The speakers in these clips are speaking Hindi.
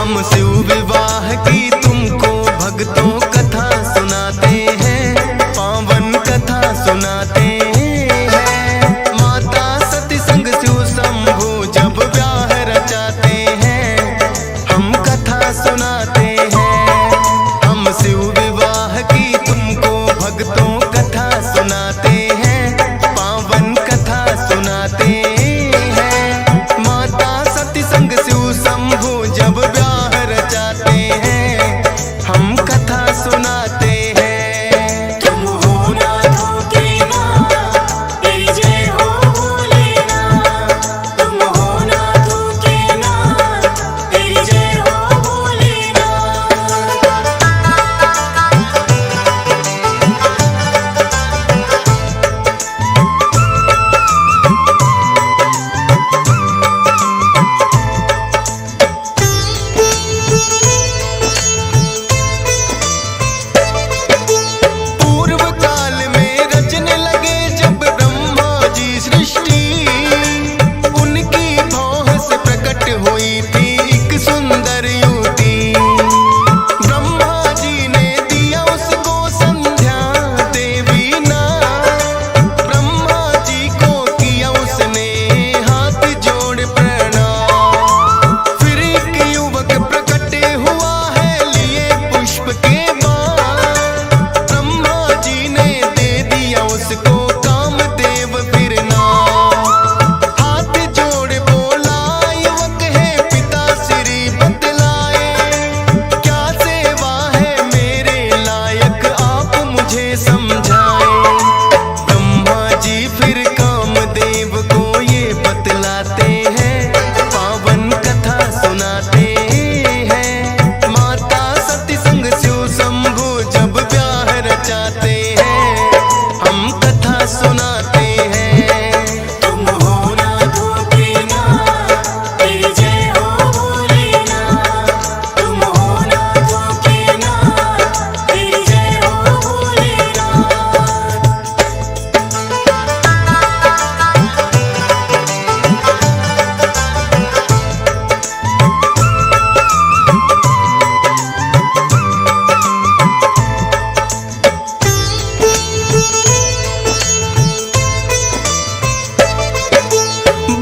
हम शिव विवाह की तुमको भक्तों कथा सुनाते हैं, पावन कथा सुनाते हैं। माता सती संग शिव शंभु जब ब्याह रचाते हैं, हम कथा सुनाते हैं। हम शिव विवाह की तुमको भक्तों कथा सुनाते हैं, पावन कथा सुनाते हैं। माता सती संग शिव शंभु जब ब्याह रचाते हैं, हम कथा सुनाते हैं। तुम हो नाथों के नाथ, तेरी जय हो भोलेनाथ। तुम हो नाथों के नाथ, तेरी जय हो भोलेनाथ। पूर्व काल में रचने लगे जब ब्रह्मा जी सृष्टि, उनकी भौह से प्रकट हुई थी एक सुंदर युवती। ब्रह्मा जी ने दिया उसको संध्या देवी नाम, ब्रह्मा जी को किया उसने हाथ जोड़ प्रणाम। फिर एक युवक प्रकट हुआ है लिए पुष्प के बाण, ब्रह्मा जी ने दे दिया उसको कामदेव फिर नाम। हाथ जोड़ बोला युवक है पिता श्री बतलाए, क्या सेवा है मेरे लायक आप मुझे समझाए। ब्रह्मा जी फिर कामदेव को ये बतलाते हैं, पावन कथा सुनाते हैं। माता सती संग शिव शंभु जब ब्याह रचाते हैं, हम कथा सुनाते हैं। तुम हो नाथों के नाथ, तेरी जय हो भोलेनाथ। तुम हो नाथों के नाथ, तेरी जय हो भोलेनाथ।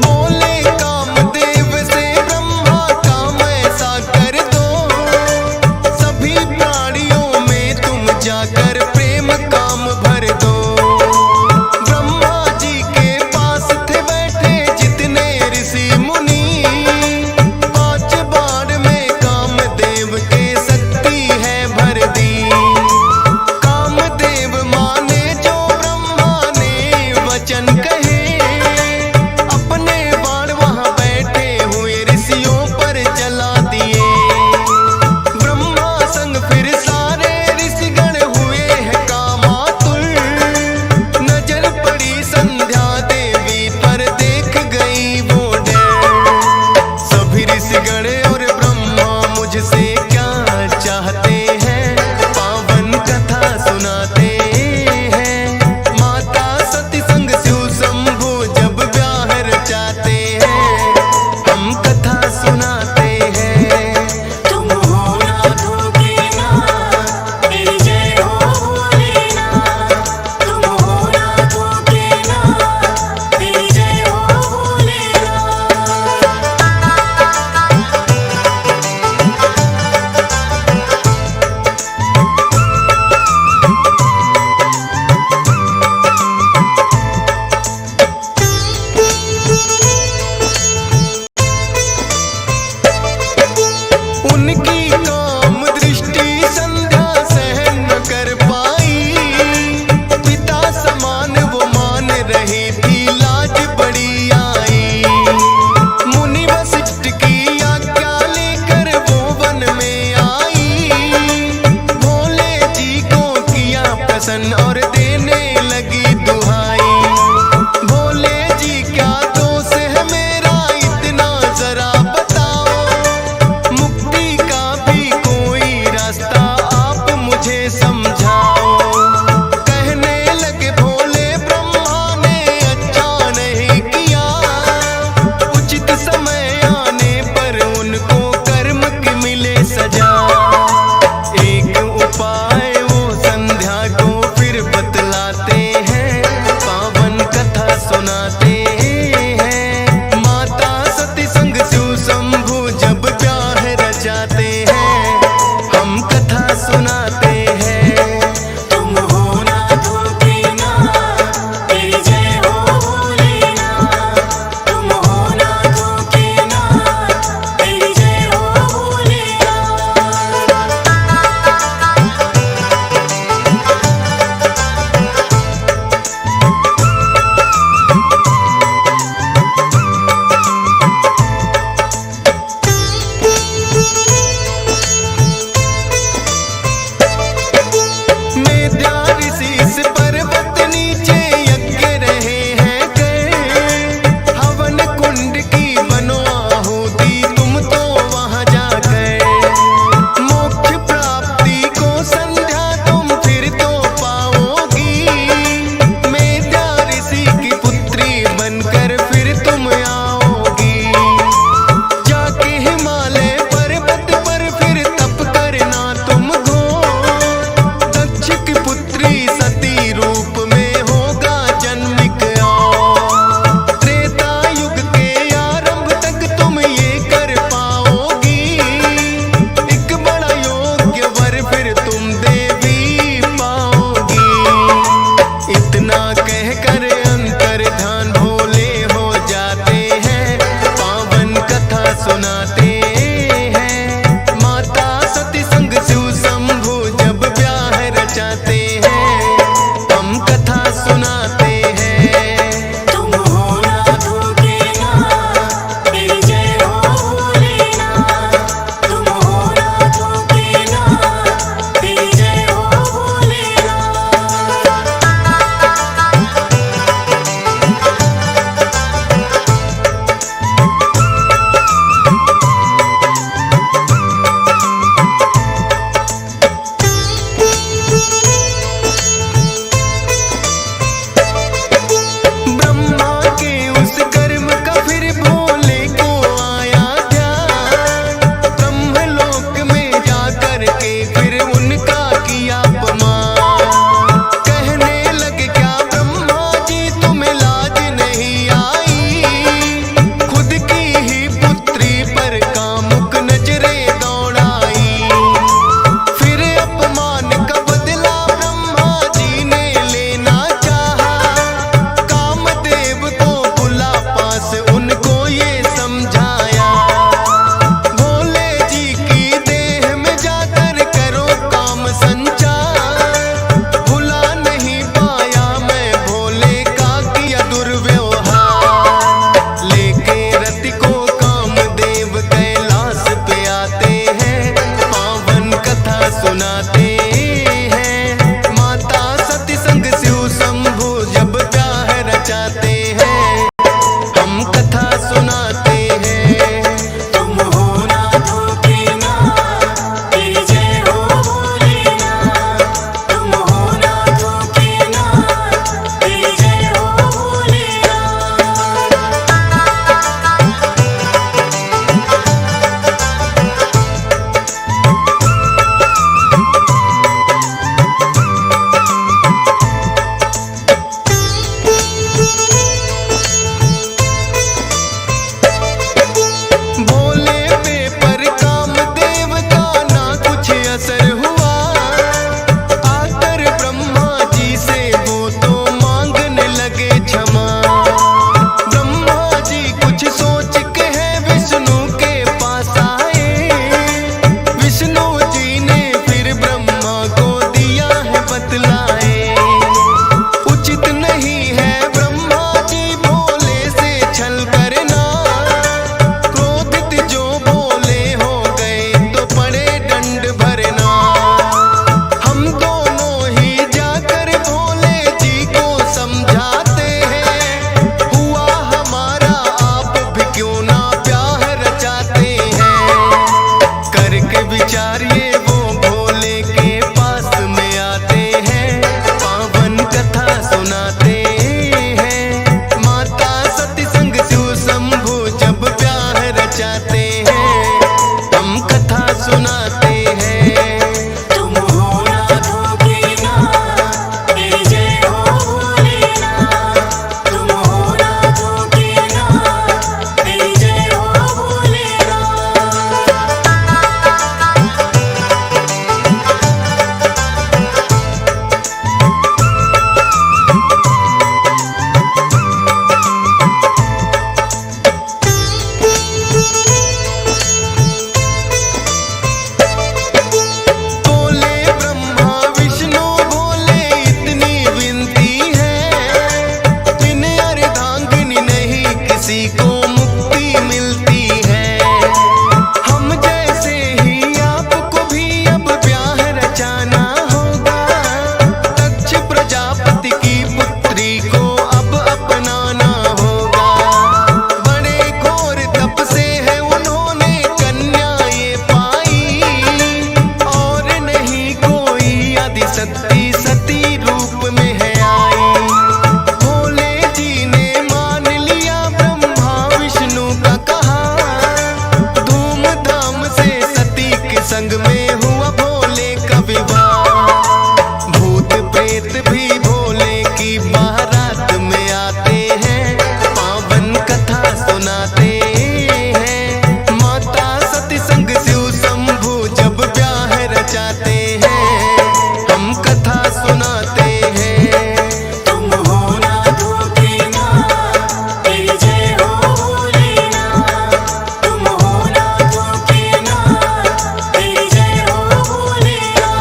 बोले कामदेव से ब्रह्मा काम ऐसा कर दो, सभी प्राणियों में तुम जाकर प्रेम काम भर दो। ब्रह्मा जी के पास थे बैठे जितने ऋषि मुनि, 5 बाण में कामदेव के शक्ति है भर दी। कामदेव माने जो ब्रह्मा ने वचन कहे, अपने बाण वहां बैठे हुए ऋषियों पर चला दिए। ब्रह्मा संग फिर सारे ऋषिगण हुए हैं कामातुर, नजर पड़ी संध्या देवी पर देख गई वो डर। सभी ऋषिगण और ब्रह्मा मुझसे क्या चाहते हैं, पावन कथा सुनाते हैं। माता सती संग शिव शंभु जब ब्याह रचाते हैं, हम कथा सुनाते हैं। तुम हो नाथों के नाथ, तेरी जय हो भोलेनाथ। तुम हो नाथों के नाथ, तेरी जय हो भोलेनाथ। उनकी काम दृष्टि संध्या सहन न कर पाई, पिता समान वो मान रही थी लाज बड़ी आई। मुनि वशिष्ठ की आज्ञा लेकर वो वन में आई, भोले जी को किया प्रसन्न और देने लगी दुहाई। भोले जी क्या दोष है मेरा इतना जरा बताओ, मुक्ति का भी संग में हुआ भोले का विवाह। भूत प्रेत भी भोले की बारात में आते हैं, पावन कथा सुनाते हैं। माता सती संग शिव शंभू जब ब्याह रचाते हैं, हम कथा सुनाते हैं। तुम हो नाथ के नाथ, तेरी जय हो भोलेनाथ। तुम हो नाथ के नाथ, तेरी जय हो भोलेनाथ।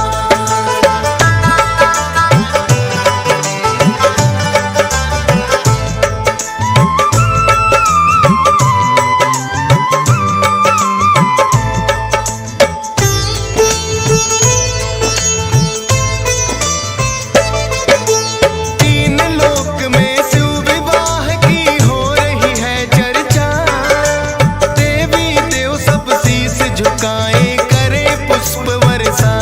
तीन लोक में शिव विवाह की हो रही है चर्चा। देवी देव सब शीश झुकाए करे पुष्प वर्षा।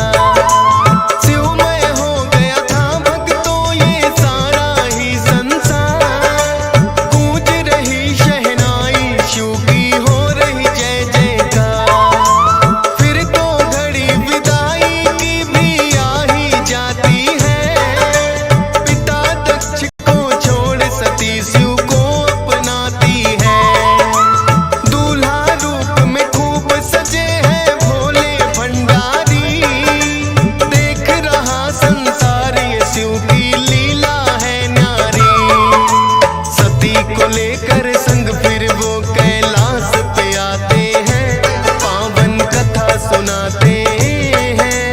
शिवमय हो गया था भक्तों ये सारा ही संसार। गूंज रही शहनाई शिव की हो रही जय जयकार। फिर तो घड़ी विदाई की भी आ ही जाती है। पिता दक्ष को छोड़ सती शिव को अपनाती है। दूल्हा रूप में खूब सजे हैं भोले भंडारी। देख रहा संसार ये शिव की लीला है न्यारी। सती को लेकर संग फिर वो कैलाश पे आते हैं, पावन कथा सुनाते हैं।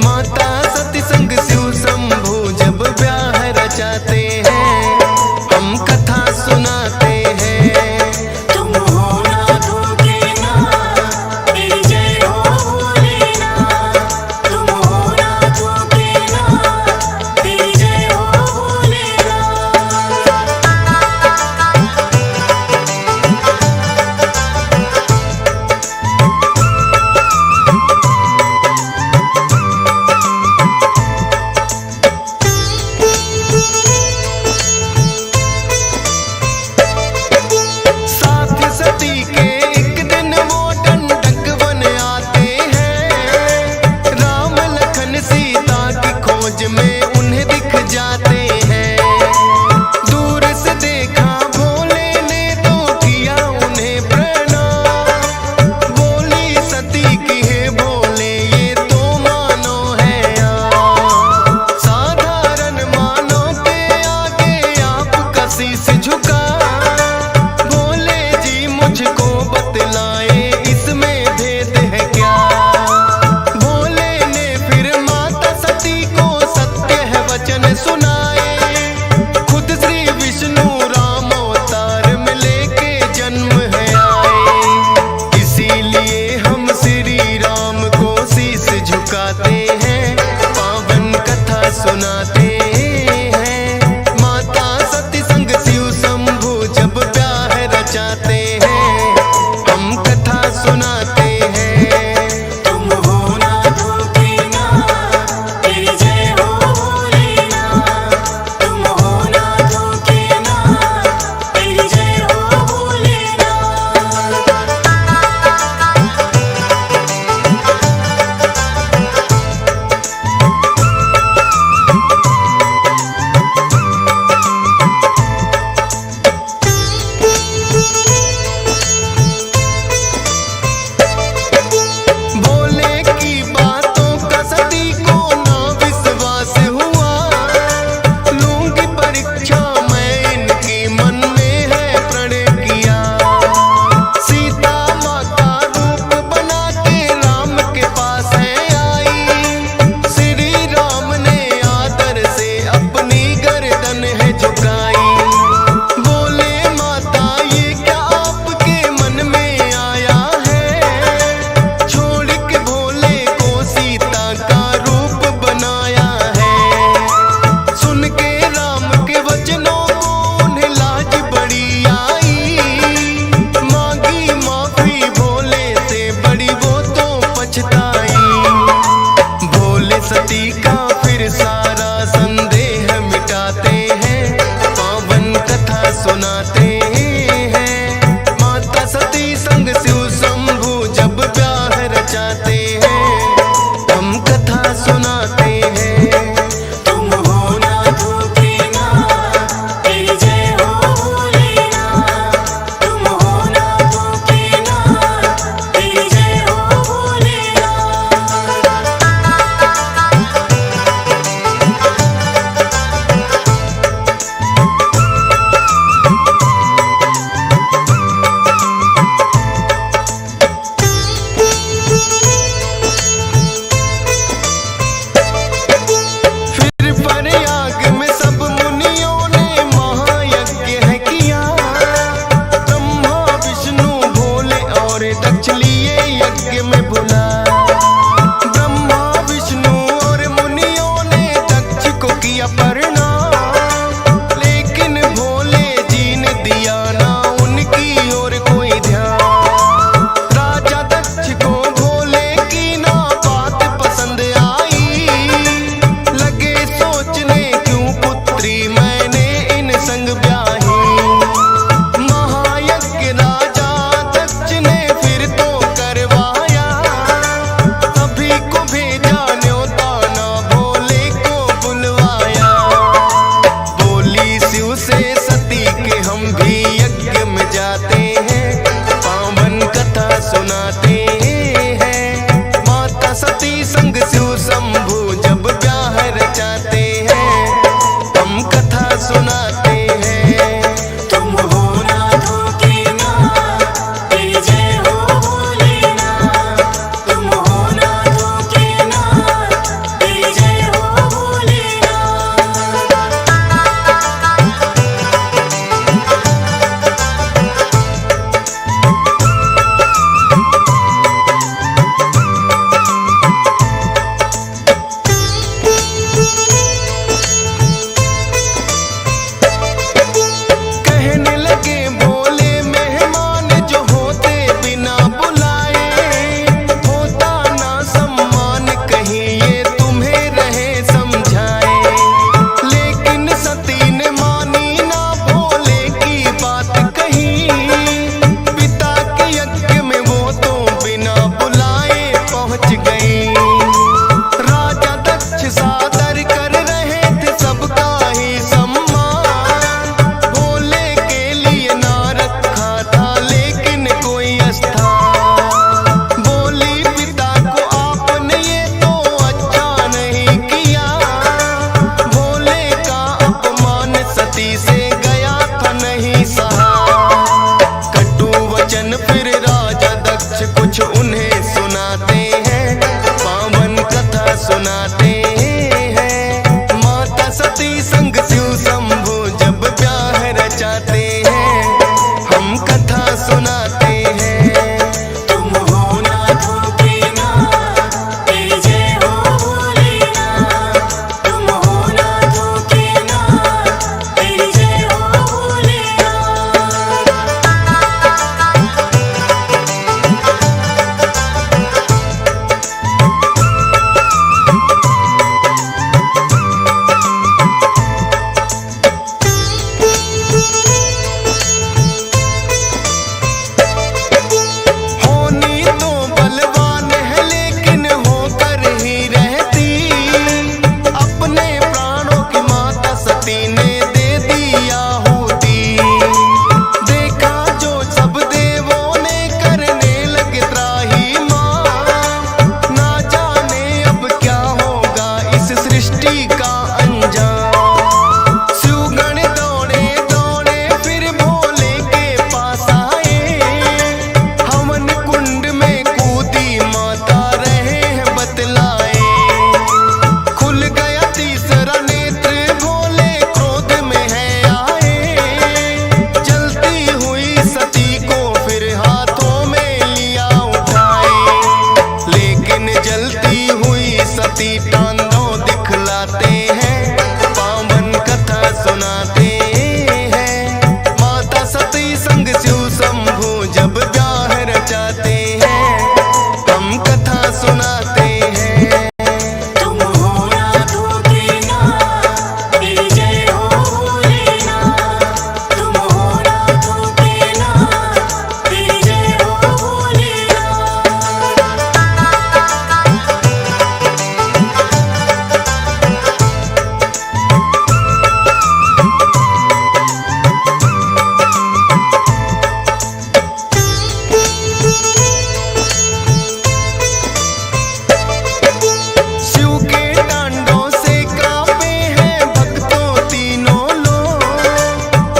माता सती संग शिव शंभू जब ब्याह रचाते हैं, हम कथा सुनाते हैं। तुम हो नाथ के नाथ, तेरी जय हो भोलेनाथ। तुम हो नाथ के नाथ, तेरी जय हो भोलेनाथ। साथ सती के एक दिन वो दंडक वन आते हैं। राम लखन सीता की खोज में उन्हें दिख जाते हैं। दूर से देखा भोले ने तो किया उन्हें प्रणाम। बोली सती की हे भोले ये तो मानो है आप। साधारण मानो के आगे आपका शीश झुका। भोले जी मुझको बतलाए इसमें भेद है क्या। भोले ने फिर माता सती को सत्य है वचन सुनाए। खुद श्री विष्णु राम अवतार में लेके जन्म है आए। इसीलिए हम श्री राम को शीश झुकाते हैं, पावन कथा सुनाते हैं। माता सती संग शिव शंभू जब ब्याह रचाते हैं, हम कथा सुनाते हैं। तुम हो नाथ के नाथ, तेरी जय हो भोलेनाथ। तुम हो नाथ के नाथ, तेरी जय हो भोलेनाथ। भोले की बातों का सती को ना विश्वास हुआ। लूंगी परीक्षा मैं इनकी मन में है प्रण किया। सीता माँ का रूप बना के राम के पास है आई। श्री राम ने आदर से अपनी गर्दन है झुकाई। बोले माता ये क्या आपके मन में आया है। छोड़ के भोले को सीता का रूप बनाया है। सुन के राम के वचनों को उन्हें लाज बड़ी आई। मांगी माफी भोले से बड़ी वो तो पछताई। भोले सती का फिर सारा संदेह मिटाते हैं, पावन कथा सुनाते हैं। माता सती संग शिव शंभू जब ब्याह रचाते हैं, सती तांडव दिखलाते हैं, पावन कथा सुनाते हैं। माता सती संग शिव शंभू जब ब्याह रचाते हैं, हम कथा सुनाते हैं। तुम हो नाथों के नाथ, तेरी जय हो भोलेनाथ। तुम हो नाथों के नाथ, तेरी जय हो शिव के तांडव से कांपे हैं भक्तों तीनों लोग।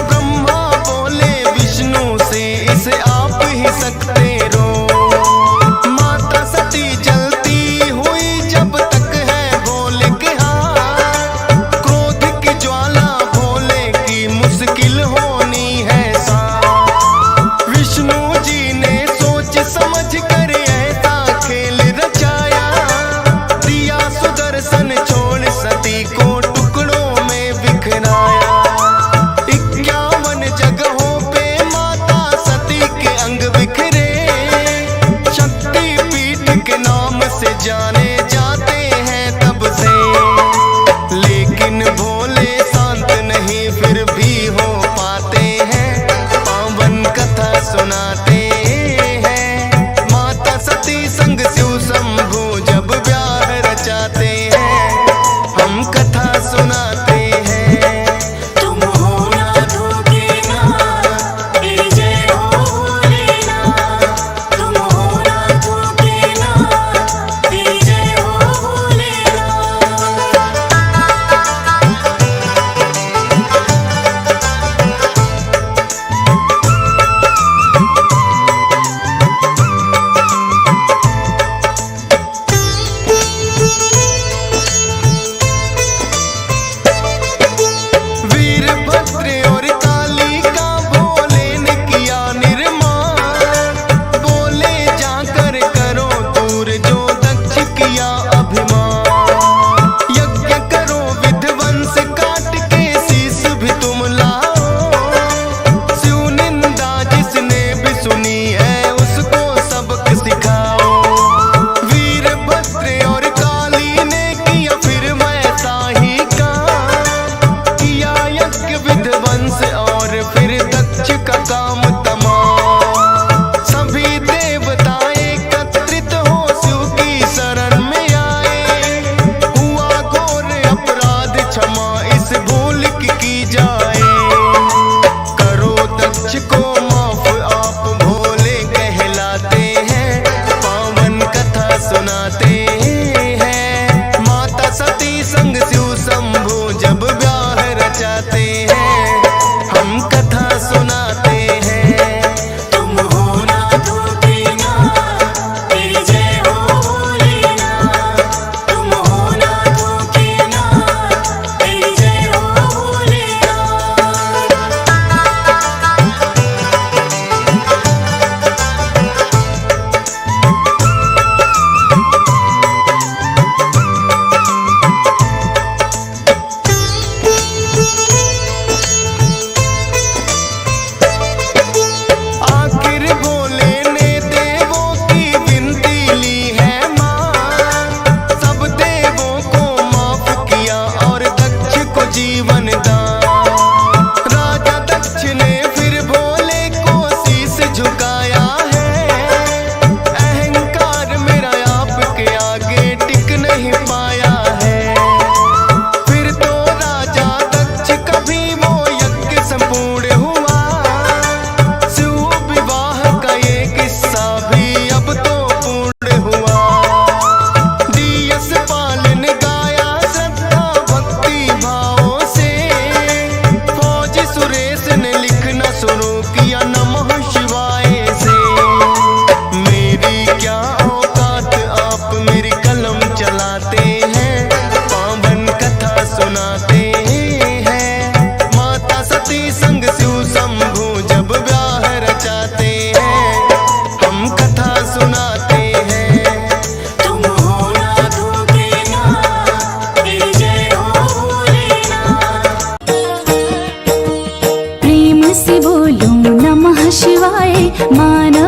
ब्रह्मा बोले विष्णु से इसे आप ही सकते रो। माता सती जलती हुई जब तक है भोले के हाथ, क्रोध की ज्वाला भोले की मुश्किल होनी है साथ। विष्णु जी ने सोच समझ कर ऐसा खेल रचाया, दिया सुदर्शन छोड़ सती को टुकड़ों में बिखराया। 51 जगहों पे माता सती के अंग बिखरे, शक्ति पीठ के नाम से जाने जाते हैं तब से। लेकिन भोले शांत नहीं फिर भी हो पाते हैं, पावन कथा सुनाते हैं। माता सती संग शिव शंभू जब ब्याह रचाते हैं, हम कथा सुनाते हैं। तुम हो नाथों के नाथ, तेरी जय हो भोलेनाथ। तुम हो नाथों के नाथ, तेरी जय हो भोलेनाथ।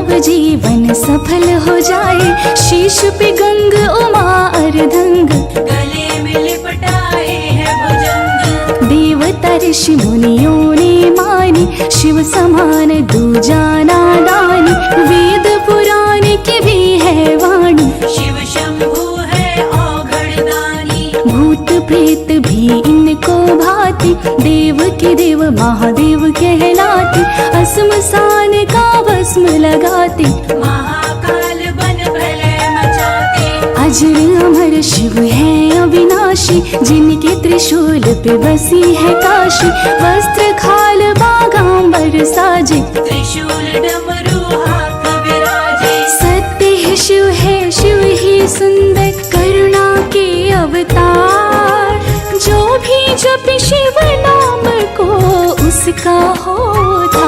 तब जीवन सफल हो जाए। शीश पे गंग उमा अर्धंग, गले में लिपटाए है भुजंग। देवता ऋषि मुनियों ने मानी, शिव समान दूजा नादानी। वेद पुराण की भी है वाणी, शिव शंभु है औघड़दानी। भूत प्रेत भी इनको भाती, देव के देव महादेव कहलाते। असमसान का भस्म लगाते, महाकाल बन प्रलय मचाते। अजर अमर शिव है अविनाशी, जिनके त्रिशूल पे बसी है काशी। वस्त्र खाल बागांबर साजे, त्रिशूल डमरू हाथ विराजे। सत्य है शिव ही सुंदर, करुणा के अवतार। जो भी जपे शिव नाम को उसका होता।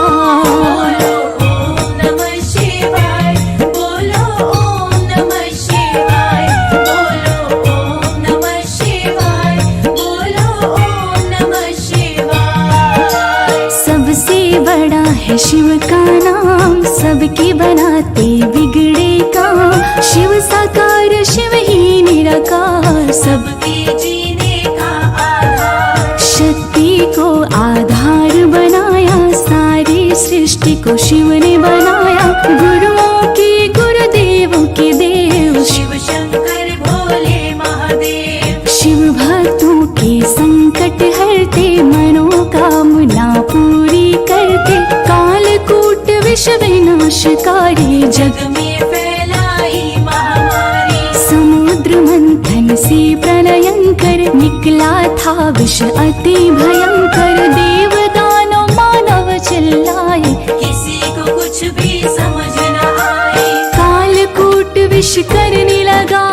बोलो ओम नमः शिवाय, बोलो ओम नमः शिवाय, बोलो ओम नमः शिवाय, बोलो ओम नमः शिवाय। सबसे बड़ा है शिव का नाम, सबके बनाते बिगड़े काम। शिव साकार शिव ही निराकार, सब सबके जीने का आधार। शक्ति को आधार बनाया, सारी सृष्टि को शिव ने बनाया। गुरुओं के गुरुदेवों के देव, शिव शंकर भोले महादेव। शिव भक्तों के संकट हरते, मनोकामना पूरी करते। कालकूट विष विनाशकारी, जग जग में फैलाई महामारी। समुद्र मंथन से प्रलयंकर, निकला था विष अति भयंकर। देव दानव मानव चिल्लाए, किसी को कुछ भी समझ न आए। कालकूट विष करने लगा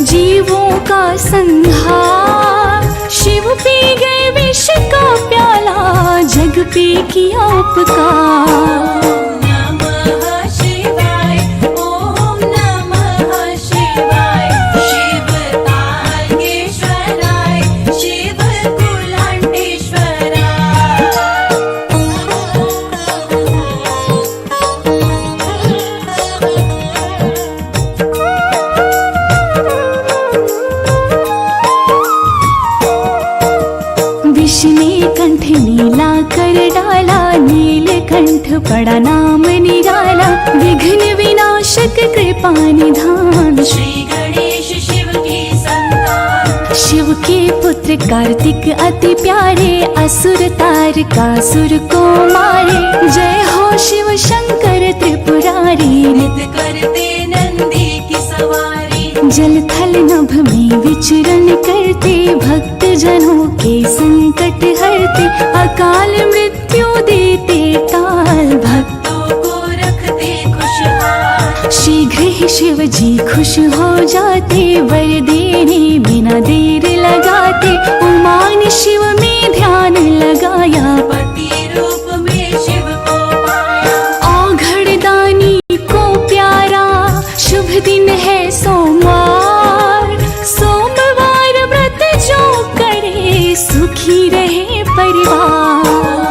जीवों का संहार। शिव पी गए विष का प्याला, जग पे किया उपकार। ओम नमः शिवाय, ओम नमः शिवाय। शिव तारकेश्वराय, शिव कुलांटेश्वराय। विष ने कंठ नीला कर डाला, नीलकंठ पड़ा नाम निराला। विघ्न विनाशक कृपा निधान, श्री गणेश शिव की संतान। शिव के पुत्र कार्तिक अति प्यारे, असुर तारकासुर को मारे। जय हो शिव शंकर त्रिपुरारी, नित करते नंदी की सवारी। जल थल नभ में विचरण करते, भक्त जनों के संकट हरते। अकाल मृत्यु देते टाल, भक्तों को रखते खुशहाल। शीघ्र ही शिव जी खुश हो जाते, वर देने बिना देर लगाते। उमा ने शिव में ध्यान लगाया, पति रूप में शिव को पाया। औघड़दानी को प्यारा, शुभ दिन है सोमवार। सोमवार व्रत जो करे, सुखी रहे परिवार।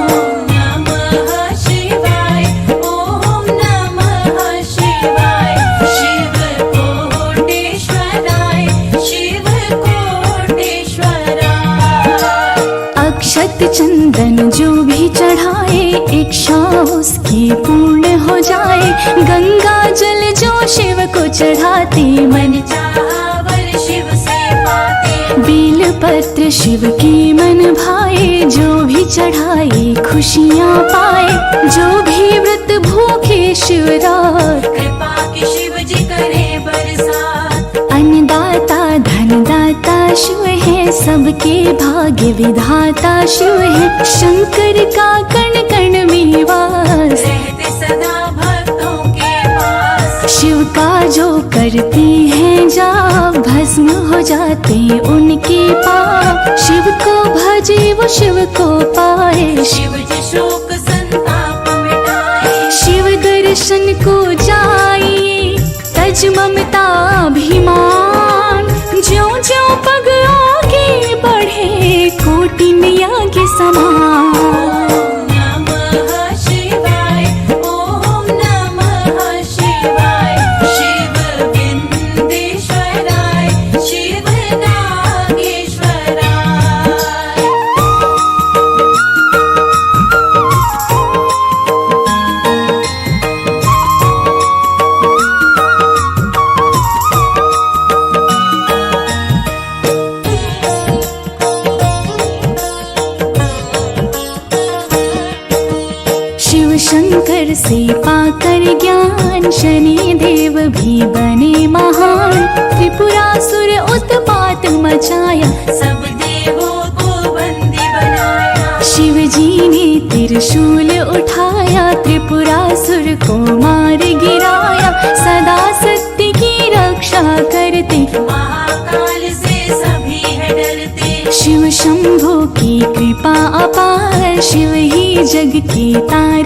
ओम नमः शिवाय, ओम नमः शिवाय। शिव कोटेश्वराय, शिव कोटेश्वराय। अक्षत चंदन जो भी चढ़ाए, इच्छा उसकी पूर्ण हो जाए। गंगा जल जो शिव को चढ़ाते, मन चाहा वर शिव से पाते। बेल पत्र शिव की मन भाए। जो भी चढ़ाए खुशियाँ पाए, जो भी व्रत भूखे शिवरात। कृपा की शिव जी करे बरसात। अन्नदाता धनदाता शिव है, सबके भाग्य विधाता शिव है। शंकर का कण कण में वास, रहते सदा भक्तों के पास। शिव का जो करती है जा, भस्म हो जाते उनके पाप। शिव को भजे वो शिव को पाए, शिव जी शोक संताप मिटाए। शिव दर्शन को जाइए, तज ममता अभिमान। ज्यों ज्यों पग आगे बढ़े, कोटि नया के समान। ओम नमः शिवाय, ओम नमः शिवाय। मंत्र से पाकर ज्ञान शनि देव भी बने महान। त्रिपुरासुर उत्पात मचाया, सब देवों को बंदी बनाया। शिव जी ने त्रिशूल उठाया, त्रिपुरासुर को मार गिराया। सदा सत्य की रक्षा करते, महाकाल से सभी है डरते। शिव शंभो की कृपा अपार, शिव ही जग के तार